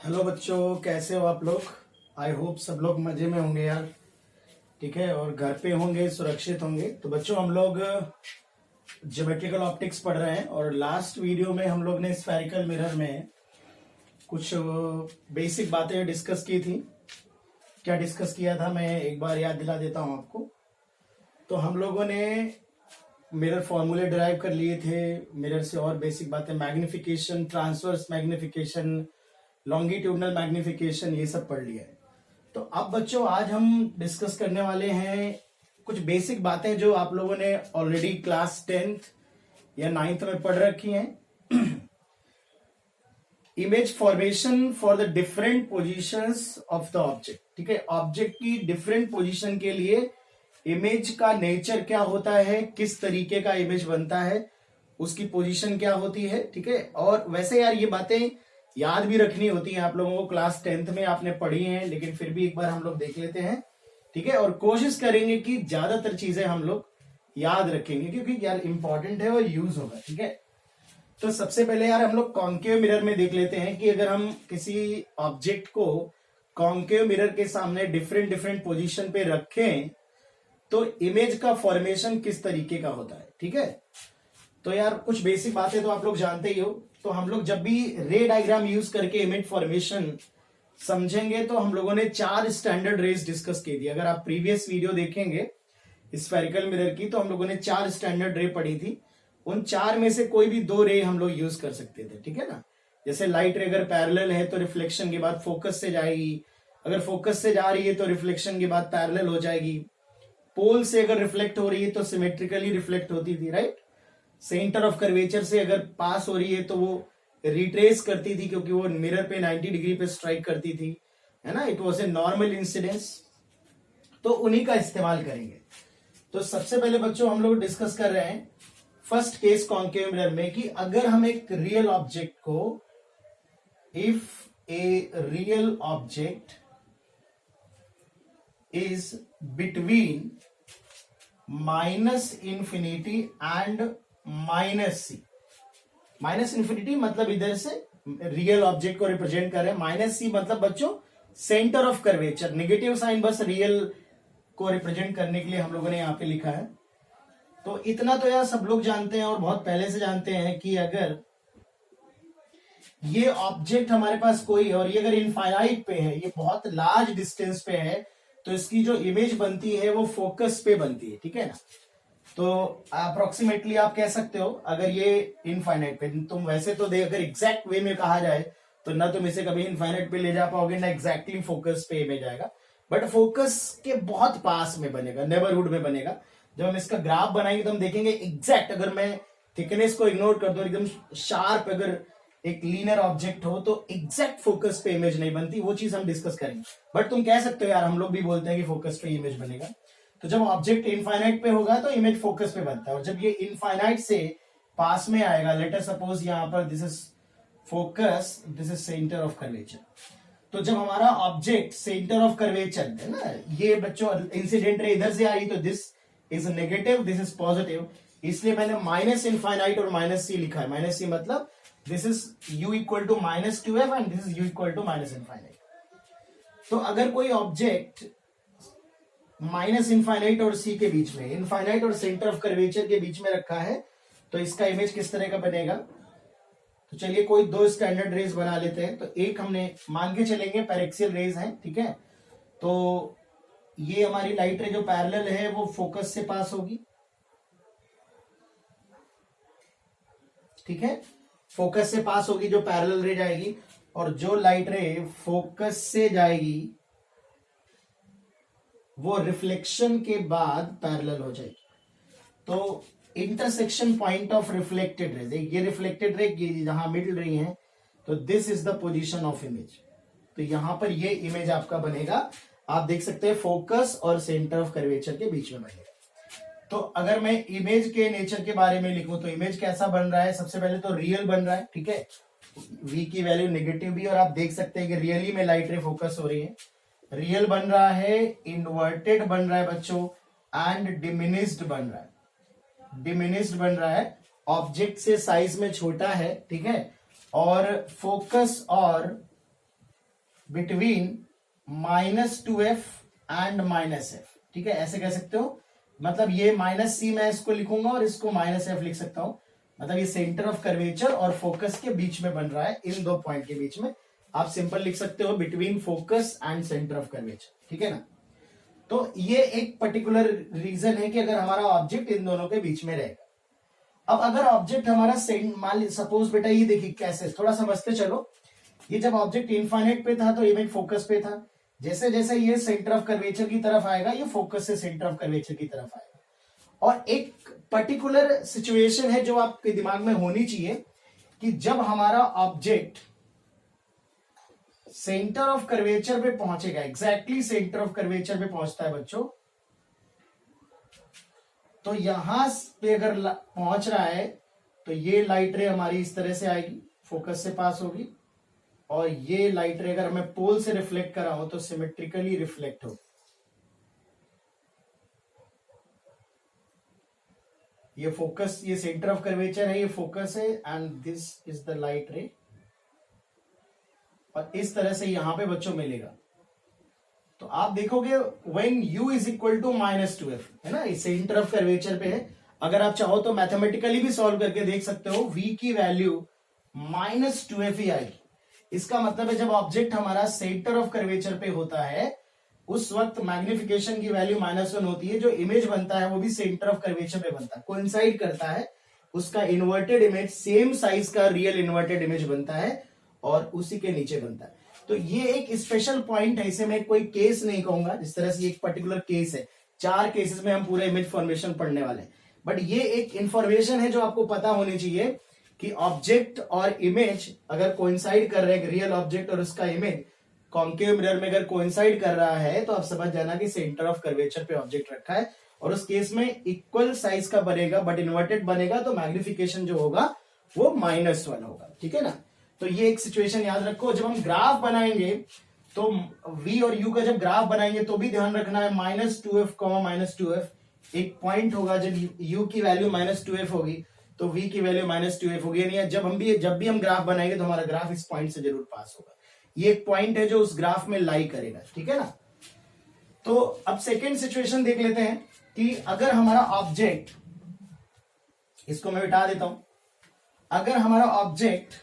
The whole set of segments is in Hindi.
हेलो बच्चों, कैसे हो आप लोग। आई होप सब लोग मजे में होंगे यार। ठीक है, और घर पे होंगे, सुरक्षित होंगे। तो बच्चों, हम लोग ज्योमेट्रिकल ऑप्टिक्स पढ़ रहे हैं और लास्ट वीडियो में हम लोग ने स्फेरिकल मिरर में कुछ बेसिक बातें डिस्कस की थी। क्या डिस्कस किया था, मैं एक बार याद दिला देता हूं आपको। तो हम लोगों ने मिरर फॉर्मूले डिराइव कर लिए थे। मिरर से और बेसिक बातें, magnification, transverse magnification, longitudinal magnification, ये सब पढ़ लिया है। तो अब बच्चों, आज हम डिस्कस करने वाले हैं कुछ बेसिक बातें जो आप लोगों ने ऑलरेडी क्लास 10th या 9th में पढ़ रखी हैं। Image formation for the different positions of the object. ठीक है, ऑब्जेक्ट की डिफरेंट पोजीशन के लिए इमेज का नेचर क्या होता है, किस तरीके का इमेज बनता है, उसकी पोजीशन क्या होती है। ठीक है, और वैसे यार ये बातें याद भी रखनी होती है आप लोगों को। क्लास 10th में आपने पढ़ी हैं, लेकिन फिर भी एक बार हम लोग देख लेते हैं। ठीक है, और कोशिश करेंगे कि ज्यादातर चीजें हम लोग याद रखेंगे, क्योंकि यार इंपॉर्टेंट है और यूज होगा। ठीक है, तो सबसे पहले यार हम लोग कॉन्केव मिरर में देख लेते हैं कि अगर हम किसी ऑब्जेक्ट को कॉन्केव मिरर के सामने डिफरेंट डिफरेंट पोजीशन पे रखें तो इमेज का फॉर्मेशन किस तरीके का होता है। ठीक है, तो यार कुछ बेसिक बातें तो आप लोग जानते ही हो। तो हम लोग जब भी रे डायग्राम यूज करके इमेज फॉर्मेशन समझेंगे तो हम लोगों ने 4 स्टैंडर्ड रेज डिस्कस की थी। अगर आप प्रीवियस वीडियो देखेंगे स्फेरिकल मिरर की, तो हम लोगों ने 4 स्टैंडर्ड रे पढ़ी थी। उन 4 में से कोई भी 2 रे हम लोग यूज कर सकते थे। ठीक है ना, जैसे लाइट रे अगर पैरेलल है तो रिफ्लेक्शन के बाद फोकस से जाएगी, अगर फोकस से जा रही है तो रिफ्लेक्शन के बाद पैरेलल हो जाएगी। पोल से अगर रिफ्लेक्ट हो रही है तो सिमेट्रिकली रिफ्लेक्ट होती थी, राइट। सेंटर ऑफ कर्वेचर से अगर पास हो रही है तो वो रिट्रेस करती थी, क्योंकि वो मिरर पे 90 डिग्री पे स्ट्राइक करती थी, है ना। It was a normal incidence. तो उन्हीं का इस्तेमाल करेंगे। तो सबसे पहले बच्चों हम लोग डिस्कस कर रहे हैं फर्स्ट केस कॉन्केव मिरर में कि अगर हम एक रियल ऑब्जेक्ट को, if a real object is between minus infinity and minus C. Minus infinity मतलब इधर से रियल ऑब्जेक्ट को रिप्रेजेंट कर रहे हैं, माइनस सी मतलब बच्चों centre of curvature. Negative sign बस रियल को रिप्रेजेंट करने के लिए हम लोगों ने यहां पे लिखा है। तो इतना तो यार सब लोग जानते हैं और बहुत पहले से जानते हैं कि अगर ये ऑब्जेक्ट हमारे पास कोई, और ये अगर इनफाइनाइट पे है, ये बहुत लार्ज डिस्टेंस पे है, तो इसकी जो इमेज बनती है वो फोकस पे बनती है। ठीक है ना, तो अप्रोक्सीमेटली आप कह सकते हो अगर ये इनफाइनाइट पे, तुम वैसे तो देख, अगर एग्जैक्ट वे में कहा जाए तो ना तुम इसे कभी इनफाइनाइट पे ले जा पाओगे, ना एग्जैक्टली फोकस पे इमेज आएगा, बट फोकस के बहुत पास में बनेगा, नेबरहुड में बनेगा। जब हम इसका ग्राफ बनाएंगे तो हम देखेंगे एग्जैक्ट, अगर मैं थिकनेस को इग्नोर कर दूं, एकदम शार्प अगर एक लीनियर ऑब्जेक्ट हो तो एग्जैक्ट फोकस पे इमेज नहीं बनती। वो चीज हम डिस्कस करेंगे। बट तुम कह सकते हो यार, हम लोग भी बोलते हैं कि फोकस पे इमेज बनेगा। तो जब ऑब्जेक्ट इनफाइनाइट पे होगा तो इमेज फोकस पे बनता है, और जब ये इनफाइनाइट से पास में आएगा, लेट अस सपोज यहां पर this is focus, this is centre of curvature. तो जब हमारा ऑब्जेक्ट सेंटर ऑफ कर्वेचर है ना, ये बच्चों इंसिडेंट रे इधर से आ रही, तो this is negative, this is positive, इसलिए मैंने माइनस इनफाइनाइट और माइनस सी लिखा है। माइनस सी मतलब this is u equal to minus 2f and this is u equal to minus infinite. तो अगर कोई ऑब्जेक्ट माइनस इनफाइनाइट और सी के बीच में, इनफाइनाइट और सेंटर ऑफ कर्वेचर के बीच में रखा है, तो इसका इमेज किस तरह का बनेगा। तो चलिए कोई 2 स्टैंडर्ड रेज बना लेते हैं। तो एक हमने मान के चलेंगे पैरेक्सियल रेज है। ठीक है, तो ये हमारी लाइट रे जो पैरेलल है वो फोकस से पास होगी। ठीक है, फोकस से पास होगी, जो पैरेलल रे जाएगी, और जो लाइट रे फोकस से जाएगी वो रिफ्लेक्शन के बाद पैरेलल हो जाएगी। तो intersection point of reflected raise, ये रिफ्लेक्टेड रे जहां मिल रही है, तो this is the position of image. तो यहां पर ये इमेज आपका बनेगा, आप देख सकते हैं फोकस और सेंटर ऑफ कर्वेचर के बीच में बनेगा। तो अगर मैं इमेज के नेचर के बारे में लिखूं तो इमेज कैसा बन रहा है, सबसे पहले तो रियल बन रहा है। ठीक है, v की वैल्यू नेगेटिव भी, और आप देख सकते हैं कि रियली में लाइट रे फोकस हो रही है। रियल बन रहा है, इन्वर्टेड बन रहा है बच्चों, एंड डिमिनिस्ड बन रहा है। डिमिनिस्ड बन रहा है, ऑब्जेक्ट से साइज में छोटा है। ठीक है, और फोकस और बिटवीन -2f एंड -f, ठीक है, ऐसे कह सकते हो। मतलब ये -c मैं इसको लिखूंगा और इसको -f लिख सकता हूं। मतलब ये सेंटर ऑफ कर्वेचर और फोकस के बीच में बन रहा है, इन दो पॉइंट के बीच में। आप सिंपल लिख सकते हो between focus and centre of curvature, ठीक है ना। तो ये एक पर्टिकुलर रीजन है कि अगर हमारा ऑब्जेक्ट इन दोनों के बीच में रहेगा। अब अगर ऑब्जेक्ट हमारा मान सपोज बेटा ये देखिए कैसे, थोड़ा समझते चलो। ये जब ऑब्जेक्ट इनफाइनाइट पे था तो इमेज फोकस पे था। जैसे जैसे ये सेंटर ऑफ कर्वेचर की तरफ आएगा, ये फोकस से सेंटर ऑफ कर्वेचर की तरफ आएगा। और एक पर्टिकुलर सिचुएशन है जो आपके दिमाग में होनी चाहिए कि जब हमारा ऑब्जेक्ट सेंटर ऑफ कर्वेचर पे पहुंचेगा, एग्जैक्टली सेंटर ऑफ कर्वेचर पे पहुंचता है बच्चों, तो यहां पे अगर पहुंच रहा है तो ये लाइट रे हमारी इस तरह से आएगी, फोकस से पास होगी, और ये लाइट रे अगर मैं पोल से रिफ्लेक्ट करा हूं तो सिमेट्रिकली रिफ्लेक्ट होगी। ये फोकस, ये सेंटर ऑफ कर्वेचर है, ये फोकस है, and this is the light रे, और इस तरह से यहां पे बच्चों मिलेगा। तो आप देखोगे when u is equal to -2f, है ना, इस सेंटर ऑफ कर्वेचर पे है। अगर आप चाहो तो मैथमेटिकली भी सॉल्व करके देख सकते हो, v की वैल्यू -2f ही आएगी। इसका मतलब है जब ऑब्जेक्ट हमारा सेंटर ऑफ कर्वेचर पे होता है उस वक्त मैग्निफिकेशन की वैल्यू -1 होती है। जो इमेज बनता है वो भी सेंटर ऑफ कर्वेचर पे बनता है, कोइंसाइड करता है, उसका इन्वर्टेड इमेज सेम साइज का रियल इन्वर्टेड इमेज बनता है और उसी के नीचे बनता है। तो ये एक स्पेशल पॉइंट है, इसे मैं कोई केस नहीं कहूंगा, जिस तरह से एक पर्टिकुलर केस है। 4 केसेस में हम पूरा इमेज फॉर्मेशन पढ़ने वाले हैं, बट ये एक इंफॉर्मेशन है जो आपको पता होनी चाहिए कि ऑब्जेक्ट और इमेज अगर कोइंसाइड कर रहे हैं, रियल ऑब्जेक्ट और उसका इमेज कॉन्केव मिरर में अगर कोइंसाइड कर रहा है तो आप समझ जाना कि सेंटर ऑफ कर्वेचर पे ऑब्जेक्ट रखा है, और उस केस में इक्वल साइज का बनेगा बट इन्वर्टेड बनेगा, तो मैग्निफिकेशन जो होगा वो -1 होगा, ठीक है ना। तो ये एक सिचुएशन याद रखो। जब हम ग्राफ बनाएंगे तो v और u का जब ग्राफ बनाएंगे तो भी ध्यान रखना है -2f, -2f एक पॉइंट होगा। जब u की वैल्यू -2f होगी तो v की वैल्यू -2f होगी, यानी जब भी हम ग्राफ बनाएंगे तो हमारा ग्राफ इस पॉइंट से जरूर पास होगा। ये एक पॉइंट है जो उस ग्राफ में लाई करेगा, ठीक है ना। तो अब सेकेंड सिचुएशन देख लेते हैं कि अगर हमारा ऑब्जेक्ट, इसको मैं मिटा देता हूं, अगर हमारा object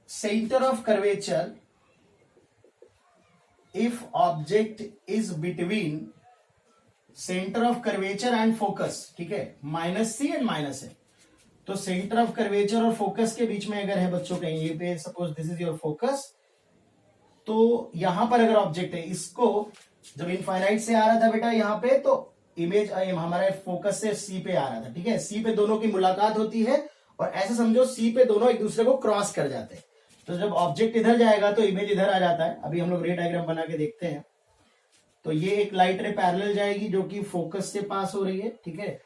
centre of curvature, if object is between centre of curvature and focus, ठीक है, -c एंड -f, तो सेंटर ऑफ कर्वेचर और फोकस के बीच में अगर है बच्चों कहीं ये पे, suppose this is your focus, तो यहां पर अगर ऑब्जेक्ट है, इसको जब इनफाइनाइट से आ रहा था बेटा यहां पे, तो इमेज हमारा फोकस से सी पे आ रहा था, ठीक है, सी पे दोनों की मुलाकात होती है, और ऐसे समझो सी पे दोनों एक दूसरे को क्रॉस कर जाते हैं। तो जब ऑब्जेक्ट इधर जाएगा तो इमेज इधर आ जाता है। अभी हम लोग रे डायग्राम बना के देखते हैं। तो ये एक लाइट रे पैरेलल जाएगी जो कि फोकस से पास हो रही है, ठीक है,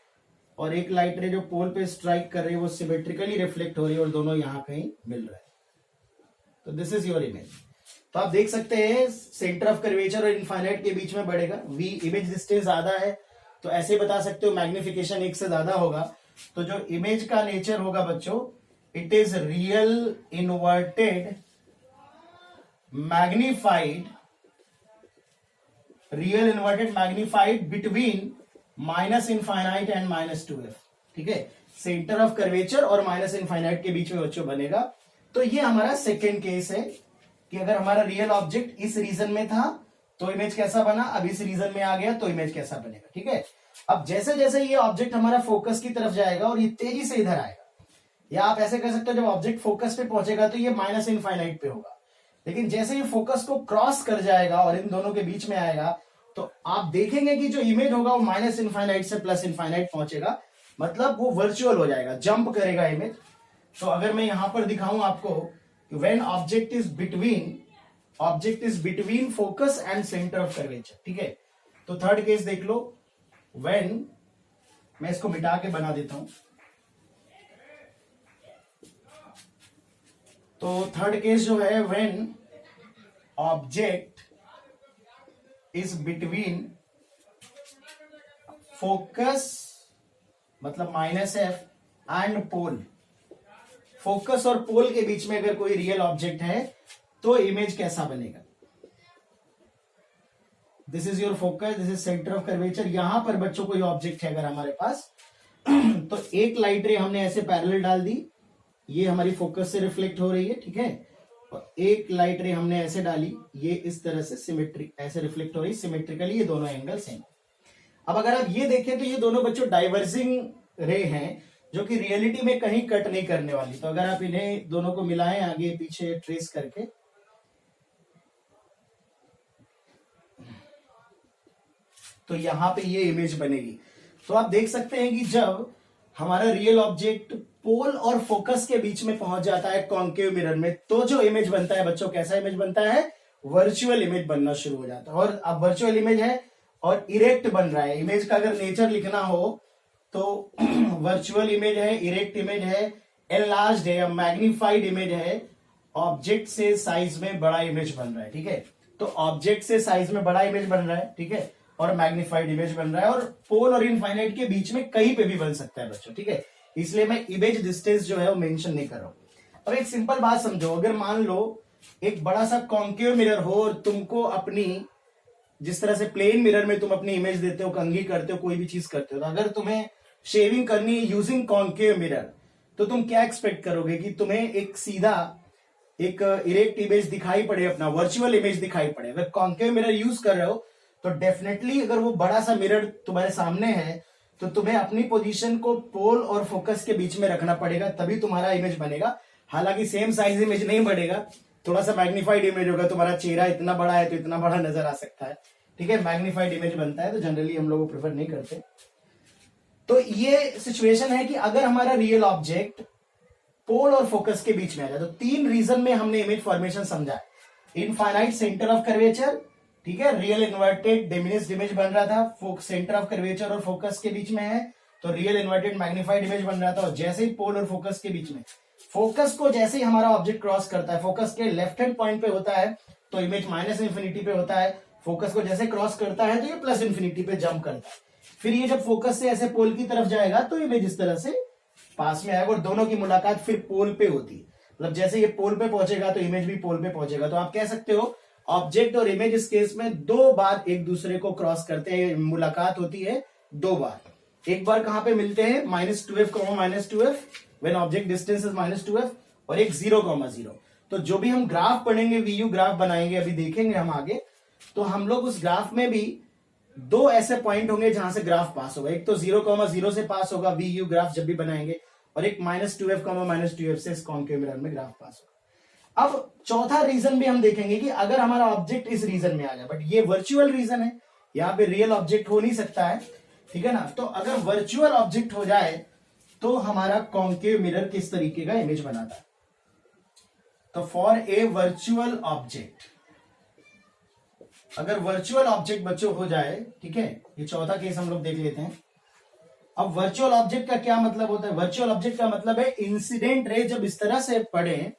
और एक लाइट रे जो पोल पे स्ट्राइक कर रही है वो सिमेट्रिकली रिफ्लेक्ट हो रही है, और दोनों यहां कहीं मिल रहे हैं। तो दिस इज योर इमेज। तो आप देख सकते हैं सेंटर ऑफ कर्वेचर और इनफाइनाइट के बीच में बढ़ेगा। v इमेज डिस्टेंस ज्यादा है तो ऐसे बता सकते हो मैग्निफिकेशन 1 से ज्यादा होगा। तो जो इमेज का नेचर होगा बच्चों, it is real inverted magnified, real inverted magnified between -infinite and -2f, ठीक है, सेंटर ऑफ कर्वेचर और -इनफाइनाइट के बीच में बच्चों बनेगा। तो ये हमारा सेकेंड केस है कि अगर हमारा रियल ऑब्जेक्ट इस रीजन में था तो इमेज कैसा बना, अब इस रीजन में आ गया तो इमेज कैसा बनेगा, ठीक है। अब जैसे जैसे ये ऑब्जेक्ट हमारा फोकस की तरफ जाएगा और ये तेजी से इधर आएगा, या आप ऐसे कह सकते हो जब ऑब्जेक्ट फोकस पे पहुंचेगा तो ये -इनफाइनाइट पे होगा, लेकिन जैसे ये फोकस को क्रॉस कर जाएगा और इन दोनों के बीच में आएगा तो आप देखेंगे कि जो इमेज होगा वो -इनफाइनाइट से +इनफाइनाइट पहुंचेगा, मतलब वो वर्चुअल हो जाएगा, जंप करेगा इमेज। तो अगर मैं यहां पर दिखाऊं आपको, when object is between focus and centre of curvature, ठीक है। तो थर्ड केस देख लो, व्हेन, मैं इसको मिटा के बना देता हूं। तो थर्ड केस जो है, when object is between focus मतलब -f एंड पोल, फोकस और पोल के बीच में अगर कोई रियल ऑब्जेक्ट है तो इमेज कैसा बनेगा। This is your focus, this is centre of curvature. यहां पर बच्चों कोई ऑब्जेक्ट है अगर हमारे पास तो एक लाइट रे हमने ऐसे पैरेलल डाल दी, ये हमारी फोकस से रिफ्लेक्ट हो रही है, ठीक है। और एक लाइट रे हमने ऐसे डाली, ये इस तरह से सिमेट्रिक ऐसे रिफ्लेक्ट हो रही, सिमेट्रिकली ये दोनों एंगल सेम। अब अगर आप ये देखें तो ये दोनों बच्चों डाइवर्जिंग रे हैं, जो कि रियलिटी में कहीं कट नहीं करने वाली। तो अगर आप इन्हें दोनों को मिलाएं आगे पीछे ट्रेस करके, तो यहां पे ये इमेज बनेगी। तो आप देख सकते हैं कि जब हमारा रियल ऑब्जेक्ट पोल और फोकस के बीच में पहुंच जाता है कॉन्केव मिरर में, तो जो इमेज बनता है बच्चों, कैसा इमेज बनता है, वर्चुअल इमेज बनना शुरू हो जाता है। और अब वर्चुअल इमेज है और इरेक्ट बन रहा है। इमेज का अगर नेचर लिखना हो तो वर्चुअल इमेज है, इरेक्ट इमेज है, एनलार्ज्ड है, मैग्निफाइड इमेज है, ऑब्जेक्ट से साइज में बड़ा इमेज बन रहा है, ठीक है। तो ऑब्जेक्ट से साइज में बड़ा इमेज बन रहा है, ठीक है, और मैग्निफाइड इमेज बन रहा है, और पोल और इनफाइनाइट के बीच में कहीं पे भी बन सकता है बच्चों, ठीक है। इसलिए मैं इमेज डिस्टेंस जो है वो मेंशन नहीं कर रहा हूं। अब एक सिंपल बात समझो, अगर मान लो एक बड़ा सा कॉन्केव मिरर हो और तुमको अपनी, जिस तरह से प्लेन मिरर में तुम अपनी इमेज देते हो, कंघी करते हो, कोई भी चीज करते हो, तो अगर तुम्हें शेविंग करनी है यूजिंग कॉन्केव मिरर, तो तुम क्या एक्सपेक्ट करोगे कि तुम्हें एक सीधा एक इरेक्ट इमेज दिखाई पड़े, अपना वर्चुअल इमेज दिखाई पड़े। अगर कॉन्केव मिरर यूज कर रहे हो तो डेफिनेटली अगर वो बड़ा सा मिरर तुम्हारे सामने है तो तुम्हें अपनी पोजीशन को पोल और फोकस के बीच में रखना पड़ेगा, तभी तुम्हारा इमेज बनेगा। हालांकि सेम साइज इमेज नहीं बनेगा, थोड़ा सा मैग्निफाइड इमेज होगा। तुम्हारा चेहरा इतना बड़ा है तो इतना बड़ा नजर आ सकता है, ठीक है, मैग्निफाइड इमेज बनता है, तो जनरली हम लोग प्रेफर नहीं करते। तो ये सिचुएशन है कि अगर हमारा रियल ऑब्जेक्ट पोल और फोकस के बीच में आ जाए, तो तीन रीजन में हमने इमेज फॉर्मेशन समझा है। इनफाइनाइट सेंटर ऑफ कर्वेचर, ठीक है, रियल इन्वर्टेड डिमिनिश्ड इमेज बन रहा था, सेंटर ऑफ कर्वेचर और फोकस के बीच में है तो रियल इन्वर्टेड मैग्निफाइड इमेज बन रहा था। और जैसे ही पोल और फोकस के बीच में, फोकस को जैसे ही हमारा ऑब्जेक्ट क्रॉस करता है, फोकस के लेफ्ट हैंड पॉइंट पे होता है तो इमेज माइनस इंफिनिटी पे होता है, फोकस को जैसे क्रॉस करता है तो ये प्लस इंफिनिटी पे जंप करता है। फिर ये जब फोकस से ऐसे पोल की तरफ जाएगा तो इमेज इस तरह से पास में आएगा और दोनों की मुलाकात फिर पोल पे होती है। मतलब जैसे ये पोल पे पहुंचेगा तो इमेज भी पोल पे पहुंचेगा। तो आप कह सकते हो ऑब्जेक्ट और इमेज इस केस में दो बार एक दूसरे को क्रॉस करते हैं, मुलाकात होती है दो बार। एक बार कहां पे मिलते हैं, -2f, -2f when object distance is -2f, और एक 0,0। तो जो भी हम ग्राफ पढ़ेंगे, वीयू ग्राफ बनाएंगे, अभी देखेंगे हम आगे, तो हम लोग उस ग्राफ में भी दो ऐसे पॉइंट होंगे जहां से ग्राफ पास होगा। एक तो 0,0 से पास होगा वीयू ग्राफ जब भी बनाएंगे, और एक -2f, -2f से कॉन्केव मिरर में ग्राफ पास होगा। अब चौथा रीजन भी हम देखेंगे कि अगर हमारा ऑब्जेक्ट इस रीजन में आ जाए, बट ये वर्चुअल रीजन है, यहां पे रियल ऑब्जेक्ट हो नहीं सकता है, ठीक है ना। तो अगर वर्चुअल ऑब्जेक्ट हो जाए तो हमारा कॉन्केव मिरर किस तरीके का इमेज बनाता है। तो फॉर ए वर्चुअल ऑब्जेक्ट, अगर वर्चुअल ऑब्जेक्ट बच्चों हो जाए, ठीक है, ये चौथा केस हम लोग देख लेते हैं। अब वर्चुअल ऑब्जेक्ट का क्या मतलब होता है, वर्चुअल ऑब्जेक्ट का मतलब है इंसिडेंट रे जब इस तरह से पड़े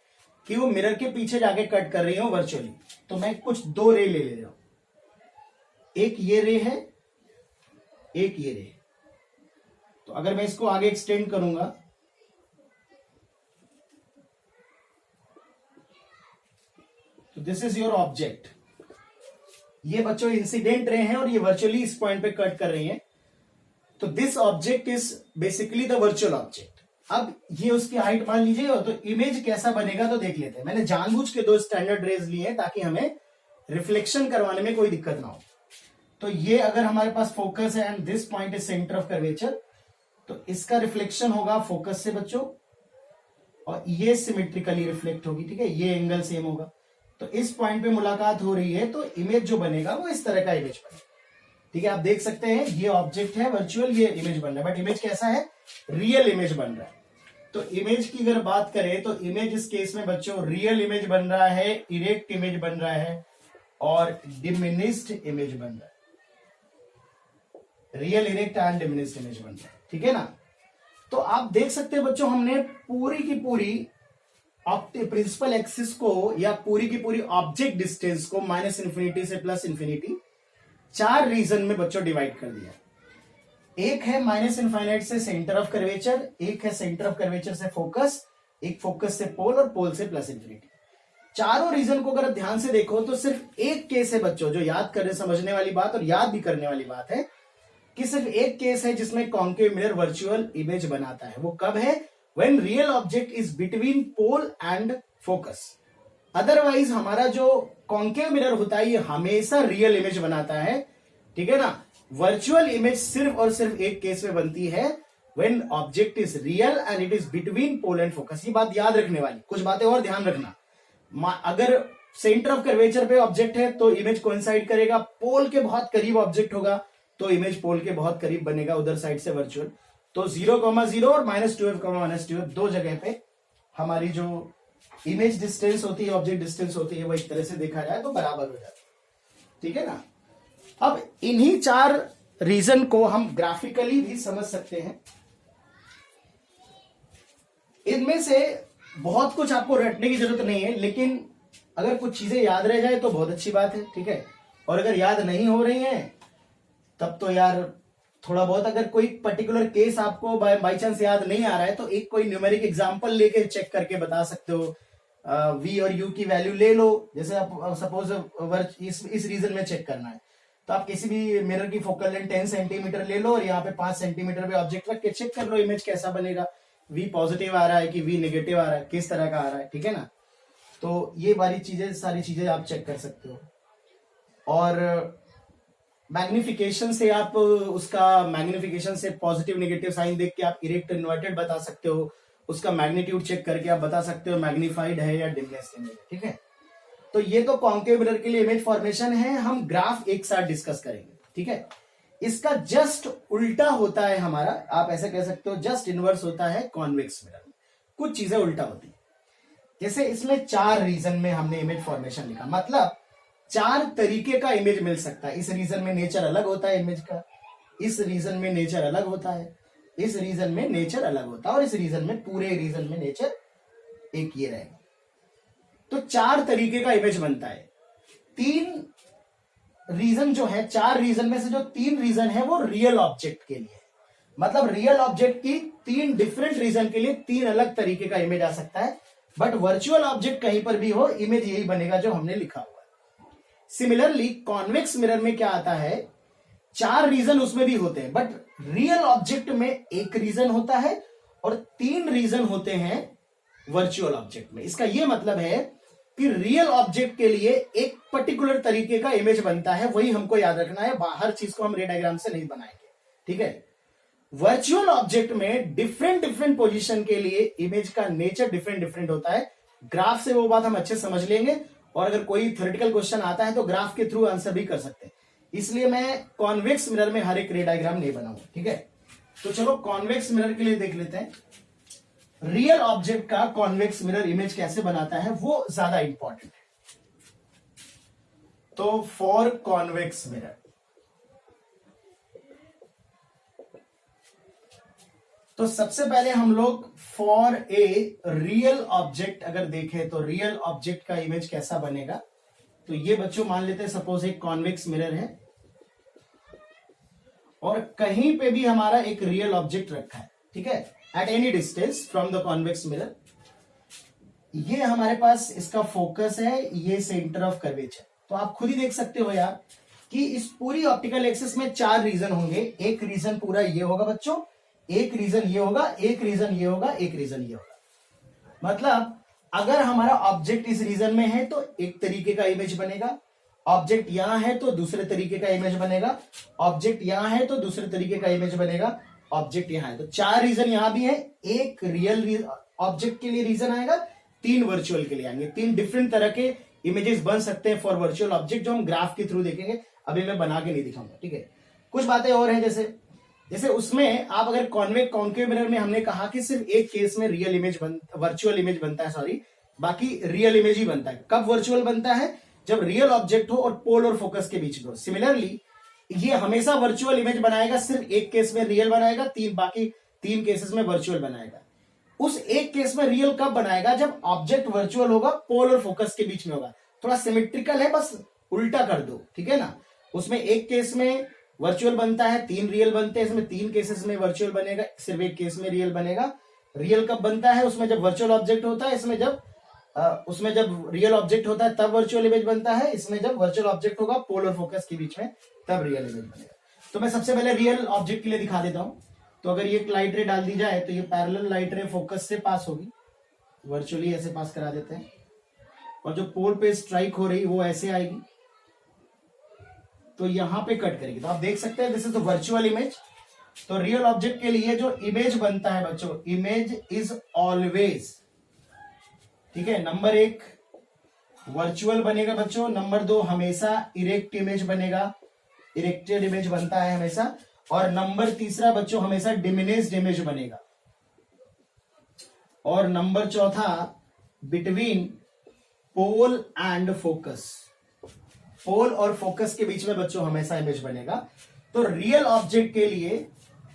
कि वो मिरर के पीछे जाके कट कर रही हो वर्चुअली। तो मैं कुछ दो रे ले रहा हूं, एक ये रे है, एक ये रे। तो अगर मैं इसको आगे एक्सटेंड करूंगा तो दिस इज योर ऑब्जेक्ट। ये बच्चों इंसिडेंट रे हैं और ये वर्चुअली इस पॉइंट पे कट कर रही हैं। तो this object is basically the virtual object. अब ये उसकी हाइट मान लीजिए, तो इमेज कैसा बनेगा तो देख लेते हैं। मैंने जानबूझ के दो स्टैंडर्ड रेज लिए हैं ताकि हमें रिफ्लेक्शन करवाने में कोई दिक्कत ना हो। तो ये अगर हमारे पास फोकस है and this point is centre of curvature, तो इसका रिफ्लेक्शन होगा फोकस से बच्चों, और ये सिमेट्रिकली रिफ्लेक्ट होगी, ठीक है, ये एंगल सेम होगा। तो इस पॉइंट पे मुलाकात हो रही है तो इमेज जो बनेगा वो इस तरह का इमेज बनेगा, ठीक है। आप देख सकते हैं ये ऑब्जेक्ट है वर्चुअल, ये इमेज बन रहा है, बट इमेज कैसा है, रियल इमेज बन रहा है। तो इमेज की अगर बात करें तो इमेज इस केस में बच्चों रियल इमेज बन रहा है, इरेक्ट इमेज बन रहा है, और डिमिनिश्ड इमेज बन रहा है। Real, erect and diminished image बन रहा है, ठीक है ना। तो आप देख सकते हैं बच्चों, हमने पूरी की पूरी प्रिंसिपल एक्सिस को या पूरी की पूरी ऑब्जेक्ट डिस्टेंस को -इंफिनिटी से +इंफिनिटी चार रीजन में बच्चों डिवाइड कर दिया। एक है -इनफाइनाइट से सेंटर ऑफ कर्वेचर, एक है सेंटर ऑफ कर्वेचर से फोकस, एक फोकस से पोल, और पोल से +इंफिनिटी। चारों रीजन को अगर ध्यान से देखो तो सिर्फ एक केस है बच्चों, जो याद करने समझने वाली बात और याद भी करने वाली बात है कि सिर्फ एक केस है जिसमें कॉन्केव मिरर वर्चुअल इमेज बनाता है। वो कब है? When real object is between pole and focus. Otherwise हमारा जो कॉन्केव मिरर होता है ये हमेशा रियल इमेज बनाता है, ठीक है ना। वर्चुअल इमेज सिर्फ और सिर्फ एक केस में बनती है, when object is real and it is between pole and focus. ये बात याद रखने वाली, कुछ बातें और ध्यान रखना। अगर सेंटर ऑफ कर्वेचर पे ऑब्जेक्ट है तो इमेज कोइंसाइड करेगा, पोल के बहुत करीब ऑब्जेक्ट होगा तो इमेज पोल के बहुत करीब बनेगा उधर साइड से वर्चुअल। तो 0,0 और -2f, दो जगह पे हमारी जो इमेज डिस्टेंस होती है, ऑब्जेक्ट डिस्टेंस होती है, वो एक तरह से देखा जाए तो बराबर हो जाती है, ठीक है ना। अब इन्हीं चार रीजन को हम ग्राफिकली भी समझ सकते हैं। इनमें से बहुत कुछ आपको रटने की जरूरत नहीं है, लेकिन अगर कुछ चीजें याद रह जाए तो बहुत अच्छी बात है, ठीक है। और अगर याद नहीं हो रही हैं तब तो यार थोड़ा बहुत, अगर कोई पर्टिकुलर केस आपको बाई चांस याद नहीं आ रहा है तो एक कोई न्यूमेरिक एग्जांपल लेके चेक करके बता सकते हो। v और u की वैल्यू ले लो, जैसे आप सपोज इस रीजन में चेक करना है तो आप किसी भी मिरर की फोकल लेंथ 10 सेंटीमीटर ले लो और यहाँ पे 5 सेंटीमीटर पे ऑब्जेक्ट रख के चेक कर लो इमेज कैसा बनेगा। v पॉजिटिव आ रहा है कि v नेगेटिव आ रहा है, किस तरह का आ रहा है, ठीक है ना। तो ये सारी चीजें आप चेक कर सकते हो। और मैग्निफिकेशन से आप उसका मैग्निफिकेशन से पॉजिटिव नेगेटिव साइन देख के आप इरेक्ट इन्वर्टेड बता सकते हो, उसका मैग्नीट्यूड चेक करके आप बता सकते हो मैग्नीफाइड है या डिमनेस इमेज, ठीक है। तो ये तो कॉन्केव मिरर के लिए इमेज फॉर्मेशन है। हम ग्राफ एक साथ डिस्कस करेंगे, ठीक है। इसका जस्ट उल्टा होता है हमारा, आप ऐसे कह सकते हो जस्ट इनवर्स होता है कॉन्वेक्स मिरर में। कुछ चीजें उल्टा होती है, जैसे इसमें 4 रीजन में हमने इमेज फॉर्मेशन लिखा, मतलब 4 तरीके का इमेज मिल सकता है। इस रीजन में नेचर अलग होता है इमेज का, इस रीजन में नेचर अलग होता है, इस रीजन में नेचर अलग होता है और इस रीजन में, पूरे रीजन में नेचर एक ये रहेगा। तो 4 तरीके का इमेज बनता है। 3 रीजन जो है, 4 रीजन में से जो 3 रीजन है वो रियल ऑब्जेक्ट के लिए, मतलब रियल ऑब्जेक्ट की 3 डिफरेंट रीजन के लिए 3 अलग तरीके का इमेज आ सकता है। बट वर्चुअल ऑब्जेक्ट कहीं पर भी हो, इमेज यही बनेगा जो हमने लिखा हुआ है। सिमिलरली कॉन्वेक्स मिरर में क्या आता है, 4 रीजन उसमें भी होते हैं, बट रियल ऑब्जेक्ट में एक रीजन होता है और 3 रीजन होते हैं वर्चुअल ऑब्जेक्ट में। इसका यह मतलब है कि रियल ऑब्जेक्ट के लिए एक पर्टिकुलर तरीके का इमेज बनता है, वही हमको याद रखना है। बाहर चीज को हम रे डायग्राम से नहीं बनाएंगे, ठीक है। वर्चुअल ऑब्जेक्ट में डिफरेंट पोजीशन के लिए इमेज का नेचर डिफरेंट होता है। ग्राफ से वो बात हम अच्छे समझ लेंगे, और अगर कोई थ्योरेटिकल क्वेश्चन आता है तो ग्राफ के थ्रू आंसर भी कर सकते हैं। इसलिए मैं कॉन्वेक्स मिरर में हर एक रे डायग्राम नहीं बनाऊंगा, ठीक है। तो चलो कॉन्वेक्स मिरर के लिए देख लेते हैं, रियल ऑब्जेक्ट का कॉन्वेक्स मिरर इमेज कैसे बनाता है, वो ज्यादा इंपॉर्टेंट है। तो फॉर कॉन्वेक्स मिरर, तो सबसे पहले हम लोग फॉर ए रियल ऑब्जेक्ट अगर देखें तो रियल ऑब्जेक्ट का इमेज कैसा बनेगा। तो ये बच्चों मान लेते हैं सपोज एक कॉन्वेक्स मिरर है और कहीं पे भी हमारा एक रियल ऑब्जेक्ट रखा है, ठीक है, at any distance from the convex mirror. ये हमारे पास इसका फोकस है, ये सेंटर ऑफ कर्वेचर। तो आप खुद ही देख सकते हो यार कि इस पूरी ऑप्टिकल एक्सिस में 4 रीजन होंगे। एक रीजन पूरा ये होगा बच्चों, एक रीजन ये होगा, एक रीजन ये होगा, एक रीजन ये होगा। मतलब अगर हमारा ऑब्जेक्ट इस रीजन में है तो एक तरीके का इमेज बनेगा, ऑब्जेक्ट यहां है तो दूसरे तरीके का इमेज बनेगा, ऑब्जेक्ट यहां है तो दूसरे तरीके का इमेज बनेगा, ऑब्जेक्ट यहां है तो 4 रीजन यहां भी है। एक रियल ऑब्जेक्ट के लिए रीजन आएगा, 3 वर्चुअल के लिए आएंगे। 3 डिफरेंट तरह के इमेजेस बन सकते हैं फॉर वर्चुअल ऑब्जेक्ट, जो हम ग्राफ के थ्रू देखेंगे। अभी मैं बना के नहीं दिखाऊंगा, ठीक है। कुछ बातें और हैं, जैसे उसमें आप अगर कॉन्केव मिरर में हमने कहा कि सिर्फ एक केस में रियल इमेज वर्चुअल इमेज बनता है, सॉरी, बाकी रियल इमेज ही बनता है। कब वर्चुअल बनता है, जब रियल ऑब्जेक्ट हो और पोल और फोकस के बीच में हो। सिमिलरली ये हमेशा वर्चुअल इमेज बनाएगा, सिर्फ एक केस में रियल बनाएगा, बाकी 3 केसेस में वर्चुअल बनाएगा। उस एक केस में रियल कब बनाएगा, जब ऑब्जेक्ट वर्चुअल होगा, पोल और फोकस के बीच में होगा। थोड़ा सिमेट्रिकल है, बस उल्टा कर दो, ठीक है ना। उसमें एक केस में वर्चुअल बनता है, 3 रियल बनते हैं। इसमें 3 केसेस में वर्चुअल बनेगा, सिर्फ एक केस में रियल बनेगा। रियल कब बनता है, उसमें जब वर्चुअल ऑब्जेक्ट होता है, इसमें जब उसमें जब रियल ऑब्जेक्ट होता है तब वर्चुअल इमेज बनता है, इसमें जब वर्चुअल ऑब्जेक्ट होगा पोल और फोकस के बीच में तब रियल इमेज बनेगा। तो मैं सबसे पहले रियल ऑब्जेक्ट के लिए दिखा देता हूं। तो अगर ये लाइट रे डाल दी जाए तो ये पैरेलल लाइट रे फोकस से पास होगी, वर्चुअली ऐसे पास करा देते हैं, और जो पोल पे स्ट्राइक हो रही वो ऐसे आएगी, तो यहां पे कट करेगी। तो आप देख सकते हैं this is the virtual image. तो रियल ऑब्जेक्ट के लिए जो इमेज बनता है बच्चों, इमेज इज ऑलवेज, ठीक है, नंबर 1 वर्चुअल बनेगा बच्चों, नंबर 2 हमेशा इरेक्ट इमेज बनेगा, इरेक्टेड इमेज बनता है हमेशा, और नंबर 3 बच्चों हमेशा डिमिनिश्ड इमेज बनेगा, और number 4 between pole and focus, pole और फोकस के बीच में बच्चों हमेशा इमेज बनेगा। तो रियल ऑब्जेक्ट के लिए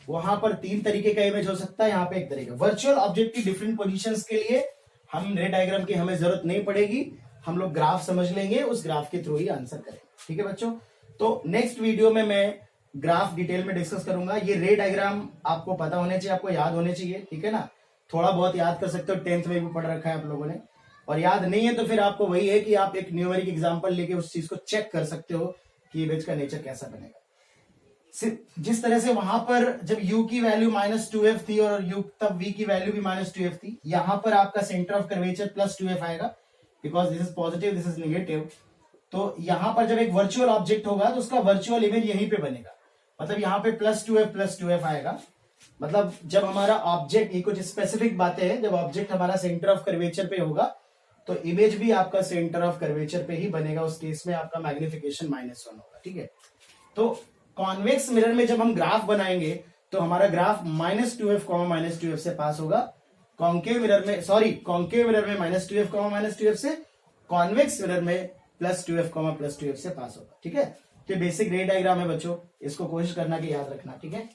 वहां पर 3 तरीके का इमेज हो सकता है, यहां पे एक तरीका। वर्चुअल ऑब्जेक्ट की डिफरेंट पोजीशंस के लिए हम रे डायग्राम की हमें जरूरत नहीं पड़ेगी, हम लोग ग्राफ समझ लेंगे, उस ग्राफ के थ्रू ही आंसर करेंगे, ठीक है बच्चों। तो नेक्स्ट वीडियो में मैं ग्राफ डिटेल में डिस्कस करूंगा। ये रे डायग्राम आपको पता होने चाहिए, आपको याद होने चाहिए, ठीक है ना, थोड़ा बहुत याद कर सकते हो, 10th में भी पढ़ रखा है आप लोगों ने, और याद नहीं है तो फिर आपको वही है कि आप एक न्यूमेरिक एग्जांपल लेके उस चीज को चेक कर सकते हो कि इमेज का नेचर कैसा बनेगा। जिस तरह से वहां पर जब u की वैल्यू -2f थी और u तब v की वैल्यू भी -2f थी, यहां पर आपका सेंटर ऑफ कर्वेचर +2f आएगा, because this is positive this is negative. तो यहां पर जब एक वर्चुअल ऑब्जेक्ट होगा तो उसका वर्चुअल इमेज यहीं पे बनेगा, मतलब यहां पे +2f आएगा। मतलब जब हमारा ऑब्जेक्ट, ये कुछ स्पेसिफिक बातें हैं, जब ऑब्जेक्ट हमारा सेंटर ऑफ कर्वेचर पे होगा तो इमेज भी आपका सेंटर ऑफ कर्वेचर पे ही बनेगा, उस केस में आपका मैग्निफिकेशन -1 होगा, ठीक है। तो कॉन्वेक्स मिरर में जब हम ग्राफ बनाएंगे तो हमारा ग्राफ -2f से पास होगा, कॉन्केव मिरर में -2f से, कॉन्वेक्स मिरर में +2f से पास होगा, ठीक है। तो बेसिक रे डायग्राम है बच्चों, इसको कोशिश करना कि याद रखना, ठीक है।